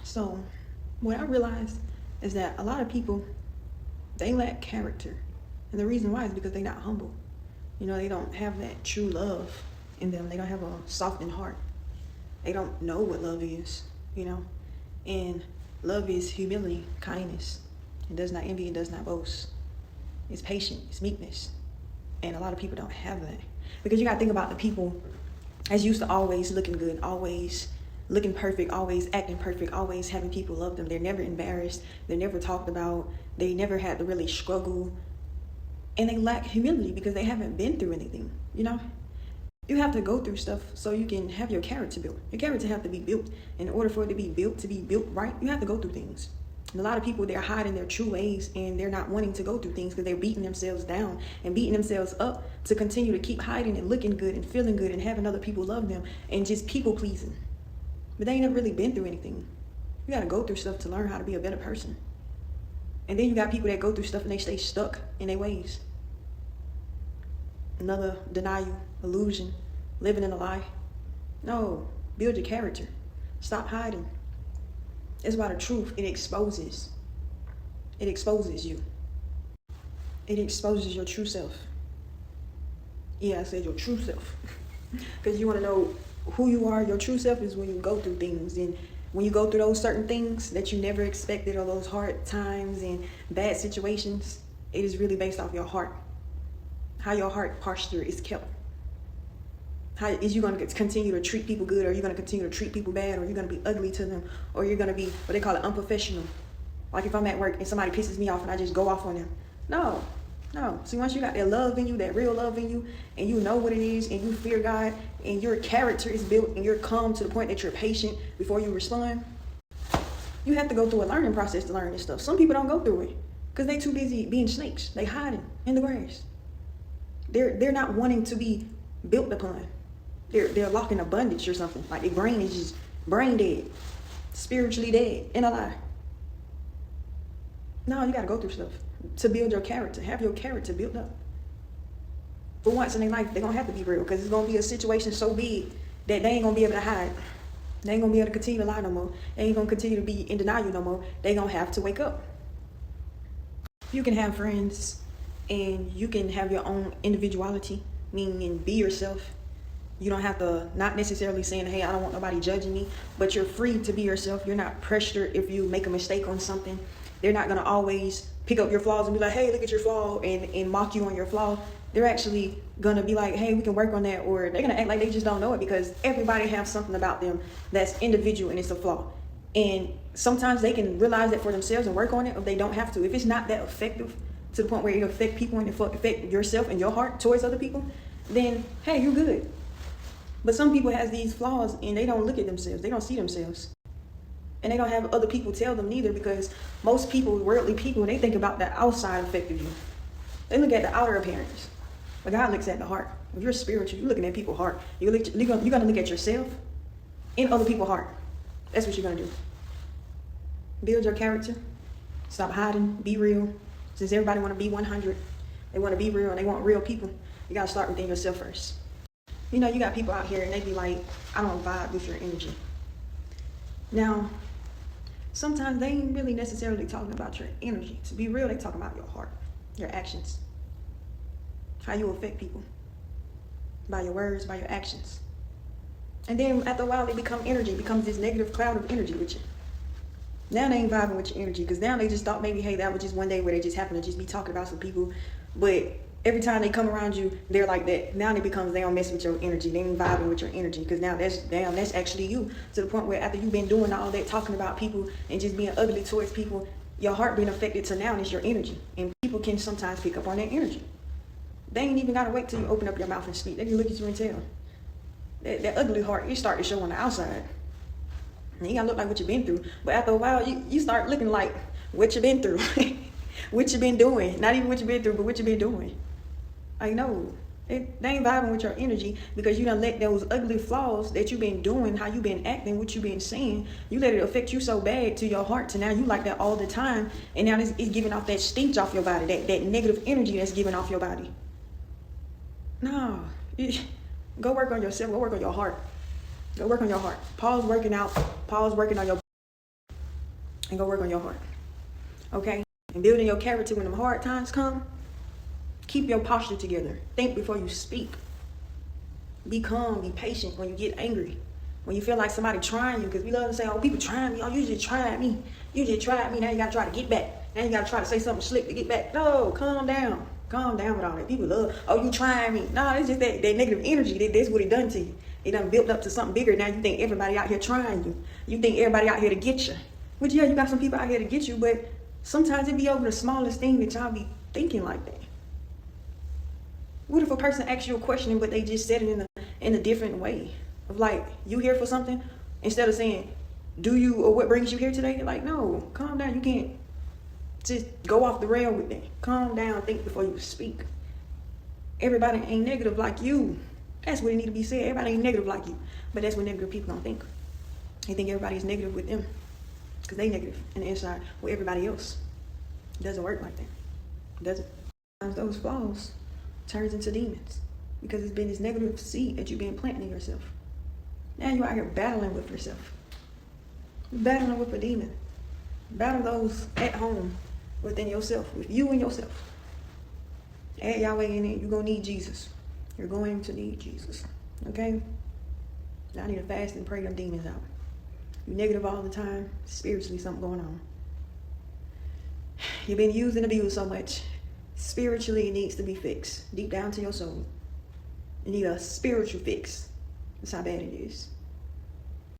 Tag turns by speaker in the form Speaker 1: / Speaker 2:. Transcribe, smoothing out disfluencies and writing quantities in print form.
Speaker 1: So what I realized is that a lot of people, they lack character. And the reason why is because they're not humble. They don't have that true love in them. They don't have a softened heart. They don't know what love is, And love is humility, kindness. It does not envy, it does not boast. It's patient, it's meekness. And a lot of people don't have that. Because you got to think about the people as used to always looking good, always looking perfect, always acting perfect, always having people love them. They're never embarrassed. They're never talked about. They never had to really struggle. And they lack humility because they haven't been through anything, You have to go through stuff so you can have your character built. Your character have to be built. In order for it to be built right, you have to go through things. And a lot of people, they're hiding their true ways and they're not wanting to go through things because they're beating themselves down and beating themselves up to continue to keep hiding and looking good and feeling good and having other people love them and just people pleasing. But they ain't never really been through anything. You got to go through stuff to learn how to be a better person. And then you got people that go through stuff and they stay stuck in their ways. Another denial, illusion, living in a lie. No, build your character. Stop hiding. It's about the truth. It exposes. It exposes you. It exposes your true self. Yeah, I said your true self. Because you want to know who you are. Your true self is when you go through things. And when you go through those certain things that you never expected or those hard times and bad situations, it is really based off your heart. How your heart posture is kept. How is you going to continue to treat people good, or are you going to continue to treat people bad, or are you going to be ugly to them, or you're going to be what they call it unprofessional? Like if I'm at work and somebody pisses me off and I just go off on them. No. See, once you got that love in you, that real love in you, and you know what it is, and you fear God, and your character is built, and you're calm to the point that you're patient before you respond, you have to go through a learning process to learn this stuff. Some people don't go through it because they too busy being snakes. They hiding in the grass. They're not wanting to be built upon. They're locked in a bondage or something. Like their brain is just brain dead, spiritually dead, in a lie. No, you got to go through stuff to build your character. Have your character built up. For once in their life, they're going to have to be real because it's going to be a situation so big that they ain't going to be able to hide. They ain't going to be able to continue to lie no more. They ain't going to continue to be in denial no more. They're going to have to wake up. You can have friends and you can have your own individuality, meaning be yourself. You don't have to, not necessarily saying, hey, I don't want nobody judging me, but you're free to be yourself. You're not pressured if you make a mistake on something. They're not going to always pick up your flaws and be like, hey, look at your flaw and mock you on your flaw. They're actually going to be like, hey, we can work on that. Or they're going to act like they just don't know it because everybody has something about them that's individual and it's a flaw. And sometimes they can realize that for themselves and work on it, or they don't have to. If it's not that effective to the point where it affect people and affect yourself and your heart towards other people, then, hey, you're good. But some people has these flaws and they don't look at themselves. They don't see themselves. And they don't have other people tell them neither because most people, worldly people, they think about the outside effect of you. They look at the outer appearance. But God looks at the heart. If you're spiritual, you're looking at people's heart. You're going to look at yourself and other people's heart. That's what you're going to do. Build your character. Stop hiding. Be real. Since everybody want to be 100, they want to be real and they want real people. You got to start within yourself first. You got people out here and they be like, I don't vibe with your energy. Now, sometimes they ain't really necessarily talking about your energy. To be real, they talking about your heart, your actions, how you affect people, by your words, by your actions. And then after a while, it becomes this negative cloud of energy with you. Now they ain't vibing with your energy because now they just thought maybe, hey, that was just one day where they just happen to just be talking about some people. But every time they come around you, they're like that. Now they don't mess with your energy. They ain't vibing with your energy because now that's actually you. To the point where after you've been doing all that, talking about people and just being ugly towards people, your heart being affected to now is your energy. And people can sometimes pick up on that energy. They ain't even got to wait till you open up your mouth and speak. They can look at you and tell. That ugly heart, you start to show on the outside. And you got to look like what you've been through. But after a while, you start looking like what you've been through. What you've been doing. Not even what you've been through, but what you've been doing. Like, no, they ain't vibing with your energy because you done let those ugly flaws that you've been doing, how you been acting, what you been saying, you let it affect you so bad to your heart to now you like that all the time. And now it's giving off that stench off your body, that negative energy that's giving off your body. No, go work on yourself. Go work on your heart. Go work on your heart. Pause working out. Pause working on your and go work on your heart. Okay? And building your character when the hard times come, keep your posture together. Think before you speak. Be calm, be patient when you get angry. When you feel like somebody trying you, because we love to say, oh, people trying me. Oh, you just tried me. You just tried me. Now you got to try to get back. Now you got to try to say something slick to get back. No, calm down. Calm down with all that. People love, oh, you trying me. No, it's just that negative energy. That's what it done to you. It done built up to something bigger. Now you think everybody out here trying you. You think everybody out here to get you. Which, yeah, you got some people out here to get you, but sometimes it be over the smallest thing that y'all be thinking like that. What if a person asks you a question, but they just said it in a different way? Of like, you here for something? Instead of saying, do you, or what brings you here today? Like, no, calm down. You can't just go off the rail with that. Calm down, think before you speak. Everybody ain't negative like you. That's what it need to be said. Everybody ain't negative like you. But that's what negative people don't think. They think everybody is negative with them. Because they negative in the inside with everybody else. It doesn't work like that. It doesn't. Sometimes those flaws turns into demons. Because it's been this negative seed that you've been planting in yourself. Now you're out here battling with yourself. Battling with a demon. Battle those at home within yourself, with you and yourself. Add Yahweh in it, you're going to need Jesus. You're going to need Jesus. Okay? Now I need to fast and pray them demons out. You're negative all the time. Spiritually, something going on. You've been used and abused so much. Spiritually, it needs to be fixed. Deep down to your soul. You need a spiritual fix. That's how bad it is.